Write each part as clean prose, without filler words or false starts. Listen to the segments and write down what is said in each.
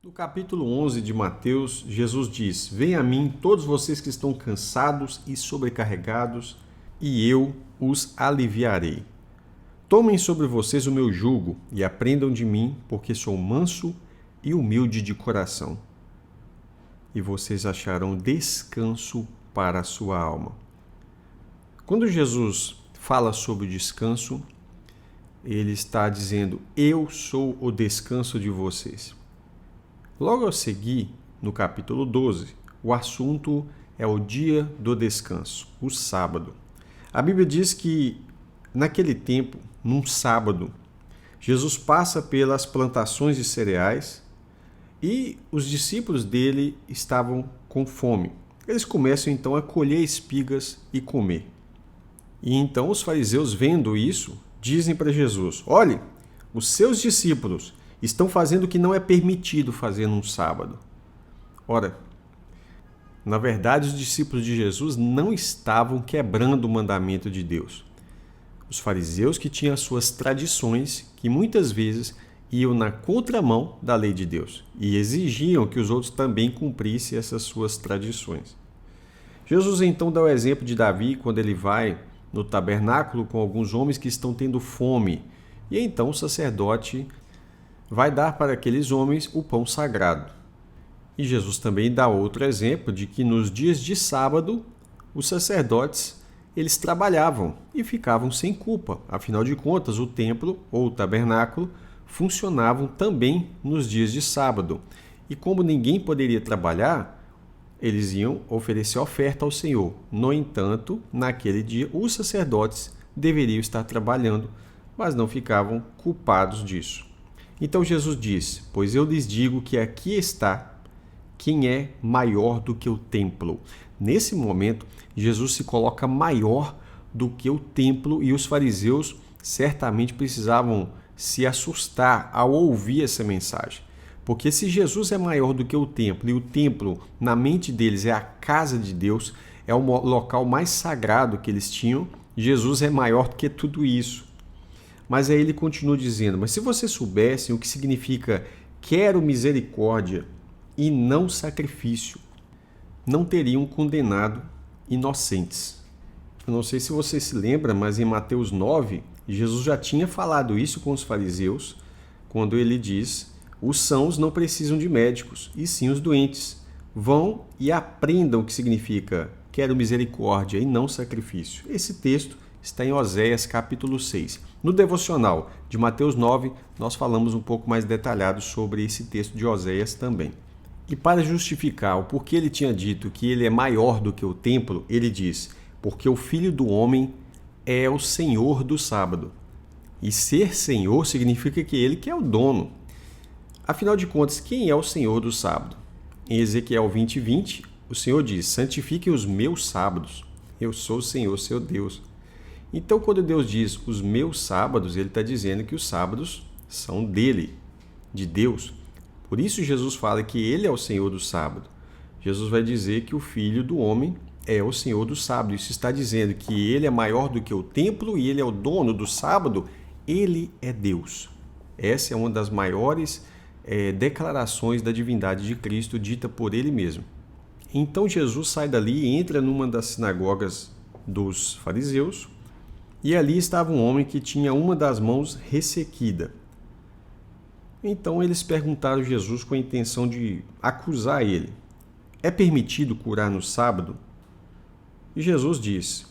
No capítulo 11 de Mateus, Jesus diz: Venham a mim todos vocês que estão cansados e sobrecarregados, e eu os aliviarei. Tomem sobre vocês o meu jugo e aprendam de mim, porque sou manso e humilde de coração. E vocês acharão descanso para a sua alma. Quando Jesus fala sobre o descanso, ele está dizendo: Eu sou o descanso de vocês. Logo a seguir, no capítulo 12, o assunto é o dia do descanso, o sábado. A Bíblia diz que, naquele tempo, num sábado, Jesus passa pelas plantações de cereais e os discípulos dele estavam com fome. Eles começam então a colher espigas e comer. E então os fariseus, vendo isso, dizem para Jesus: Olhe, os seus discípulos estão fazendo o que não é permitido fazer num sábado. Ora, na verdade, os discípulos de Jesus não estavam quebrando o mandamento de Deus. Os fariseus que tinham as suas tradições, que muitas vezes iam na contramão da lei de Deus e exigiam que os outros também cumprissem essas suas tradições. Jesus então dá o exemplo de Davi quando ele vai no tabernáculo com alguns homens que estão tendo fome. E então o sacerdote vai dar para aqueles homens o pão sagrado. E Jesus também dá outro exemplo de que nos dias de sábado, os sacerdotes eles trabalhavam e ficavam sem culpa. Afinal de contas, o templo ou o tabernáculo funcionavam também nos dias de sábado. E como ninguém poderia trabalhar, eles iam oferecer oferta ao Senhor. No entanto, naquele dia, os sacerdotes deveriam estar trabalhando, mas não ficavam culpados disso. Então Jesus diz: Pois eu lhes digo que aqui está quem é maior do que o templo. Nesse momento, Jesus se coloca maior do que o templo e os fariseus certamente precisavam se assustar ao ouvir essa mensagem. Porque se Jesus é maior do que o templo, e o templo, na mente deles, é a casa de Deus, é o local mais sagrado que eles tinham, Jesus é maior do que tudo isso. Mas aí ele continua dizendo: Mas se vocês soubessem o que significa quero misericórdia e não sacrifício, não teriam condenado inocentes. Eu não sei se você se lembra, mas em Mateus 9, Jesus já tinha falado isso com os fariseus, quando ele diz: Os sãos não precisam de médicos, e sim os doentes. Vão e aprendam o que significa quero misericórdia e não sacrifício. Esse texto está em Oséias capítulo 6. No devocional de Mateus 9, nós falamos um pouco mais detalhado sobre esse texto de Oséias também. E para justificar o porquê ele tinha dito que ele é maior do que o templo, ele diz: Porque o Filho do Homem é o Senhor do sábado. E ser Senhor significa que ele que é o dono. Afinal de contas, quem é o Senhor do sábado? Em Ezequiel 20:20, o Senhor diz: Santifiquem os meus sábados. Eu sou o Senhor, seu Deus. Então, quando Deus diz os meus sábados, ele está dizendo que os sábados são dele, de Deus. Por isso Jesus fala que ele é o Senhor do sábado. Jesus vai dizer que o Filho do Homem é o Senhor do sábado. Isso está dizendo que ele é maior do que o templo e ele é o dono do sábado. Ele é Deus. Essa é uma das maiores declarações da divindade de Cristo dita por ele mesmo. Então Jesus sai dali e entra numa das sinagogas dos fariseus, e ali estava um homem que tinha uma das mãos ressequida. Então eles perguntaram a Jesus com a intenção de acusar ele: É permitido curar no sábado? E Jesus diz: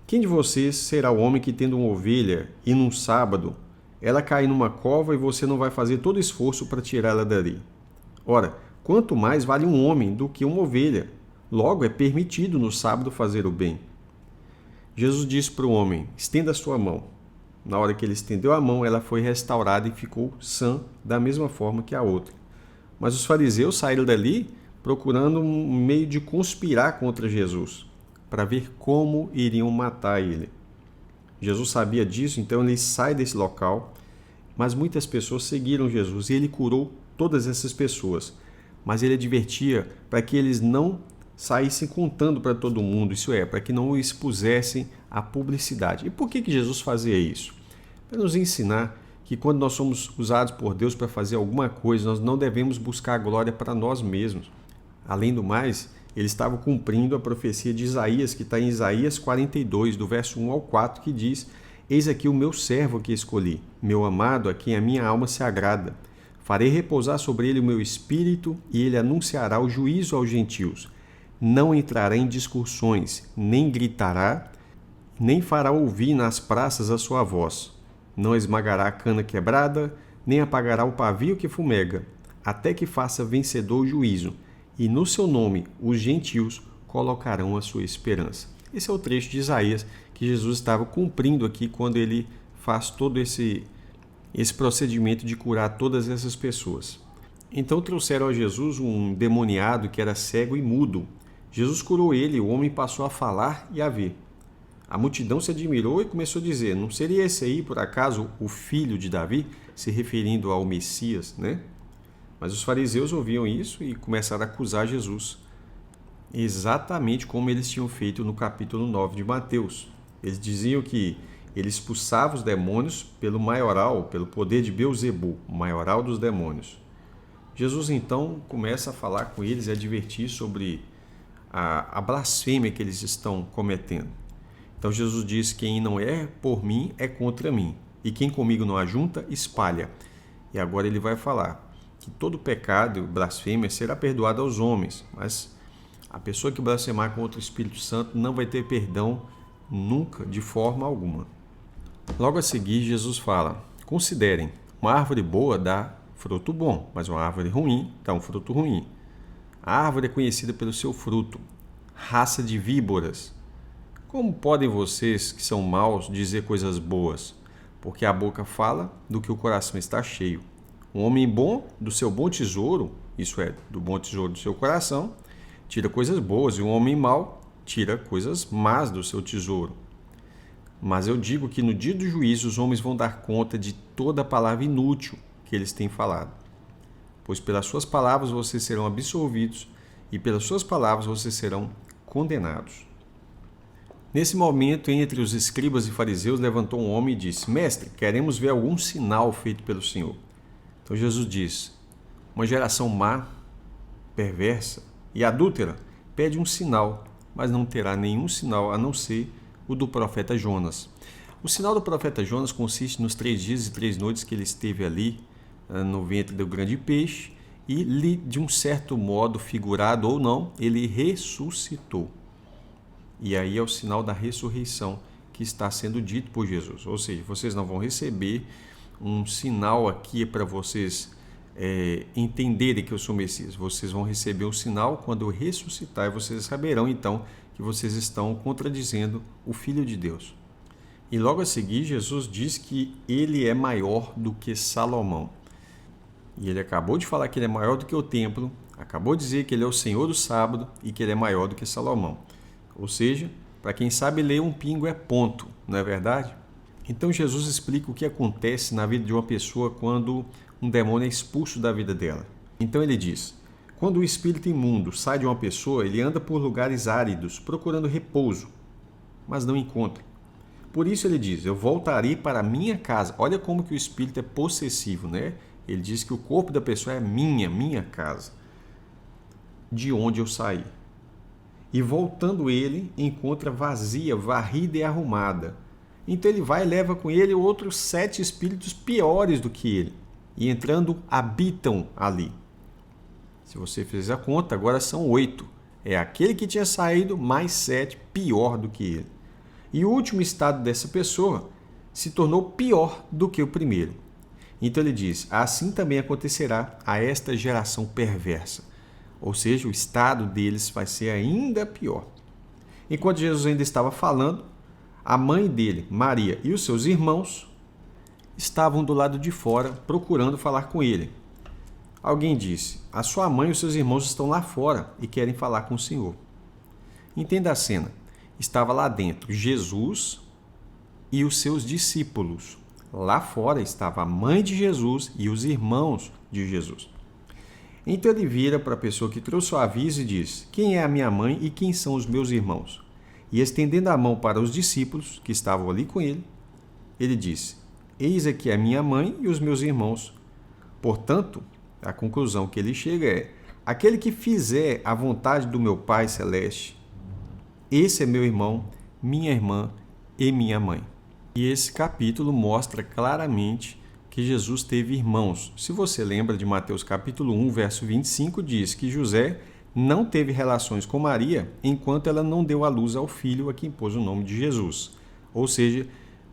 Quem de vocês será o homem que, tendo uma ovelha e num sábado ela cair numa cova e você não vai fazer todo esforço para tirá-la dali? Ora, quanto mais vale um homem do que uma ovelha? Logo, é permitido no sábado fazer o bem. Jesus disse para o homem: Estenda a sua mão. Na hora que ele estendeu a mão, ela foi restaurada e ficou sã da mesma forma que a outra. Mas os fariseus saíram dali procurando um meio de conspirar contra Jesus, para ver como iriam matar ele. Jesus sabia disso, então ele sai desse local, mas muitas pessoas seguiram Jesus e ele curou todas essas pessoas. Mas ele advertia para que eles não saíssem contando para todo mundo, isso é, para que não o expusessem à publicidade. E por que Jesus fazia isso? Para nos ensinar que quando nós somos usados por Deus para fazer alguma coisa, nós não devemos buscar a glória para nós mesmos. Além do mais, ele estava cumprindo a profecia de Isaías, que está em Isaías 42, do verso 1 ao 4, que diz: Eis aqui o meu servo que escolhi, meu amado, a quem a minha alma se agrada. Farei repousar sobre ele o meu espírito, e ele anunciará o juízo aos gentios. Não entrará em discussões, nem gritará, nem fará ouvir nas praças a sua voz. Não esmagará a cana quebrada, nem apagará o pavio que fumega, até que faça vencedor o juízo, e no seu nome os gentios colocarão a sua esperança. Esse é o trecho de Isaías que Jesus estava cumprindo aqui quando ele faz todo esse procedimento de curar todas essas pessoas. Então trouxeram a Jesus um demoniado que era cego e mudo. Jesus curou ele, o homem passou a falar e a ver. A multidão se admirou e começou a dizer: não seria esse aí, por acaso, o filho de Davi? Se referindo ao Messias, né? Mas os fariseus ouviam isso e começaram a acusar Jesus, exatamente como eles tinham feito no capítulo 9 de Mateus. Eles diziam que ele expulsava os demônios pelo maioral, pelo poder de Beelzebu, o maioral dos demônios. Jesus então começa a falar com eles e advertir sobre a blasfêmia que eles estão cometendo. Então Jesus diz: quem não é por mim é contra mim, e quem comigo não ajunta, espalha. E agora ele vai falar que todo pecado e blasfêmia será perdoado aos homens, mas a pessoa que blasfemar contra o Espírito Santo não vai ter perdão nunca, de forma alguma. Logo a seguir, Jesus fala: considerem, uma árvore boa dá fruto bom, mas uma árvore ruim dá um fruto ruim. A árvore é conhecida pelo seu fruto. Raça de víboras! Como podem vocês, que são maus, dizer coisas boas? Porque a boca fala do que o coração está cheio. Um homem bom, do seu bom tesouro, isso é, do bom tesouro do seu coração, tira coisas boas, e um homem mau tira coisas más do seu tesouro. Mas eu digo que no dia do juízo os homens vão dar conta de toda a palavra inútil que eles têm falado. Pois pelas suas palavras vocês serão absolvidos, e pelas suas palavras vocês serão condenados. Nesse momento, entre os escribas e fariseus, levantou um homem e disse: Mestre, queremos ver algum sinal feito pelo Senhor. Então Jesus diz: uma geração má, perversa e adúltera pede um sinal, mas não terá nenhum sinal a não ser o do profeta Jonas. O sinal do profeta Jonas consiste nos 3 dias e 3 noites que ele esteve ali no ventre do grande peixe e, de um certo modo, figurado ou não, ele ressuscitou. E aí é o sinal da ressurreição que está sendo dito por Jesus. Ou seja, vocês não vão receber um sinal aqui para vocês entenderem que eu sou Messias. Vocês vão receber um sinal quando eu ressuscitar, e vocês saberão então que vocês estão contradizendo o Filho de Deus. E logo a seguir, Jesus diz que ele é maior do que Salomão. E ele acabou de falar que ele é maior do que o templo, acabou de dizer que ele é o Senhor do sábado e que ele é maior do que Salomão. Ou seja, para quem sabe ler, um pingo é ponto, não é verdade? Então Jesus explica o que acontece na vida de uma pessoa quando um demônio é expulso da vida dela. Então ele diz: quando o espírito imundo sai de uma pessoa, ele anda por lugares áridos, procurando repouso, mas não encontra. Por isso ele diz: eu voltarei para a minha casa. Olha como que o espírito é possessivo, né? Ele diz que o corpo da pessoa é minha casa, de onde eu saí. E voltando ele, encontra vazia, varrida e arrumada. Então ele vai e leva com ele outros 7 espíritos piores do que ele. E entrando, habitam ali. Se você fizer a conta, agora são 8. É aquele que tinha saído, mais 7, pior do que ele. E o último estado dessa pessoa se tornou pior do que o primeiro. Então ele diz: assim também acontecerá a esta geração perversa. Ou seja, o estado deles vai ser ainda pior. Enquanto Jesus ainda estava falando, a mãe dele, Maria, e os seus irmãos estavam do lado de fora procurando falar com ele. Alguém disse: a sua mãe e os seus irmãos estão lá fora e querem falar com o Senhor. Entenda a cena. Estava lá dentro Jesus e os seus discípulos. Lá fora estava a mãe de Jesus e os irmãos de Jesus. Então ele vira para a pessoa que trouxe o aviso e diz: quem é a minha mãe e quem são os meus irmãos? E estendendo a mão para os discípulos que estavam ali com ele, ele disse: eis aqui a minha mãe e os meus irmãos. Portanto, a conclusão que ele chega é: aquele que fizer a vontade do meu Pai Celeste, esse é meu irmão, minha irmã e minha mãe. E esse capítulo mostra claramente que Jesus teve irmãos. Se você lembra de Mateus capítulo 1, verso 25, diz que José não teve relações com Maria enquanto ela não deu à luz ao filho a quem pôs o nome de Jesus. Ou seja,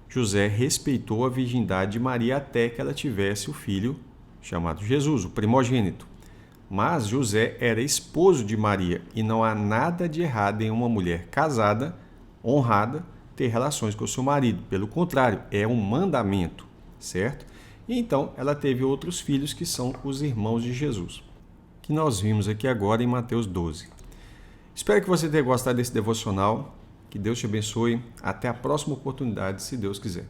José respeitou a virgindade de Maria até que ela tivesse o filho chamado Jesus, o primogênito. Mas José era esposo de Maria e não há nada de errado em uma mulher casada, honrada, ter relações com o seu marido. Pelo contrário, é um mandamento, certo? E então ela teve outros filhos que são os irmãos de Jesus, que nós vimos aqui agora em Mateus 12. Espero que você tenha gostado desse devocional. Que Deus te abençoe. Até a próxima oportunidade, se Deus quiser.